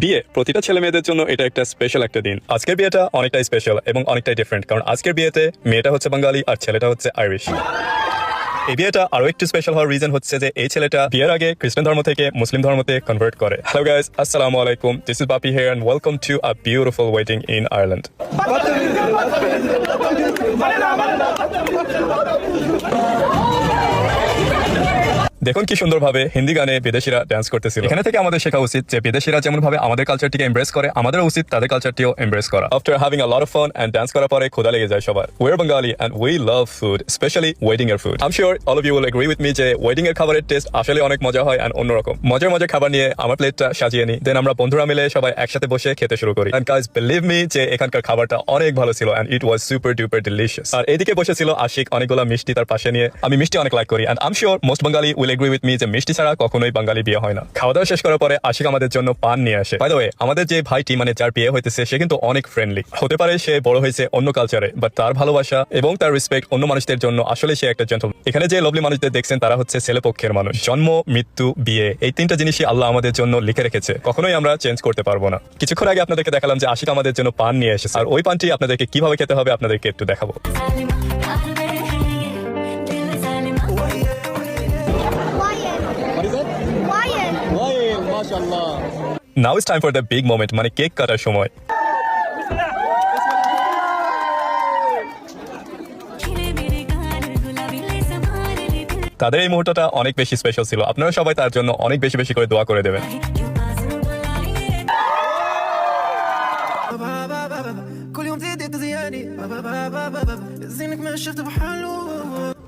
বিয়ে প্রতিটা ছেলে মেয়েদের জন্য এটা একটা স্পেশাল একটা দিন। আজকের বিয়েটা অনেকটাই স্পেশাল এবং অনেকটাই ডিফারেন্ট, কারণ আজকের বিয়েতে মেয়েটা হচ্ছে বাঙালি আর ছেলেটা হচ্ছে আইরিশ। এই বিয়েটা আরো একটু স্পেশাল হওয়ার রিজন হচ্ছে যে এই ছেলেটা বিয়ের আগে খ্রিস্টান ধর্ম থেকে মুসলিম ধর্মতে কনভার্ট করে। হ্যালো গাইস, আসসালামু আলাইকুম, this is Bapi here and welcome to a beautiful wedding in Ireland. দেখুন কি সুন্দরভাবে হিন্দি গানে বিদেশিরা ডান্স করতেছিল। এখানে থেকে আমাদের শেখা উচিত যে বিদেশিরা যেমন ভাবে আমাদের কালচারটিকে এমব্রেস করে, আমাদের উচিত তাদের কালচারটিও এমব্রেস করা। After having a lot of fun and dance করার পরে ক্ষুধা লেগে যায় সবার। We are Bengali and we love food, specially wedding এর food. I am sure all of you will agree with me যে ওয়েডিং এর খাবারের টেস্ট আসলে অনেক মজা হয় এন্ড অন্যরকম। মজার খাবার নিয়ে আমার প্লেটটা সাজিয়ে নিই, দেন আমরা বন্ধুরা মিলে সবাই একসাথে বসে খেতে শুরু করি। এন্ড গাইস বিলিভ মি যে এখানকার খাবারটা অনেক ভালো ছিল and it was super duper delicious. আর এদিকে বসেছিল আশিক অনেকগুলো মিষ্টি তার পাশে নিয়ে। আমি মিষ্টি অনেক লাইক করি and I am sure most Bangali will agree with me যে মিষ্টি ছাড়া কখনোই বাঙালি বিয়ে হয় না। খাওয়া দাওয়া শেষ করার পরে আশিক আমাদের জন্য পান নিয়ে আসে। বাই দ্য ওয়ে, আমাদের যে ভাইটি মানে যার বিয়ে হইতেছে সে কিন্তু অনেক ফ্রেন্ডলি। হতে পারে সে বড় হয়েছে অন্য কালচারে, বাট তার ভালোবাসা এবং তার রেসপেক্ট অন্য মানুষদের জন্য আসলে সে একটা জেন্টলম্যান। এখানে যে লাভলি মানুষদের দেখছেন তারা হচ্ছে ছেলে পক্ষের মানুষ। জন্ম, মৃত্যু, বিয়ে, এই তিনটা জিনিসই আল্লাহ আমাদের জন্য লিখে রেখেছে, কখনোই আমরা চেঞ্জ করতে পারবো না। কিছুক্ষণ আগে আপনাদেরকে দেখালাম যে আশিক আমাদের জন্য পান নিয়ে এসেছে, আর ওই পানটি আপনাদেরকে কিভাবে খেতে হবে আপনাদেরকে একটু দেখাবো। Now it's time for the big moment, মানে কেক কাটার সময়। তাদের এই মুহূর্তটা অনেক বেশি স্পেশাল ছিল। আপনারা সবাই তার জন্য অনেক বেশি করে দোয়া করে দেবেন।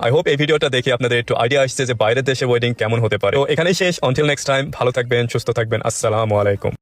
I hope এই ভিডিওটা দেখে আপনাদের একটু আইডিয়া আসছে যে বাইরের দেশে ওয়েডিং কেমন হতে পারে। তো এখানেই শেষ। Until next time, ভালো থাকবেন, সুস্থ থাকবেন। আসসালামু আলাইকুম।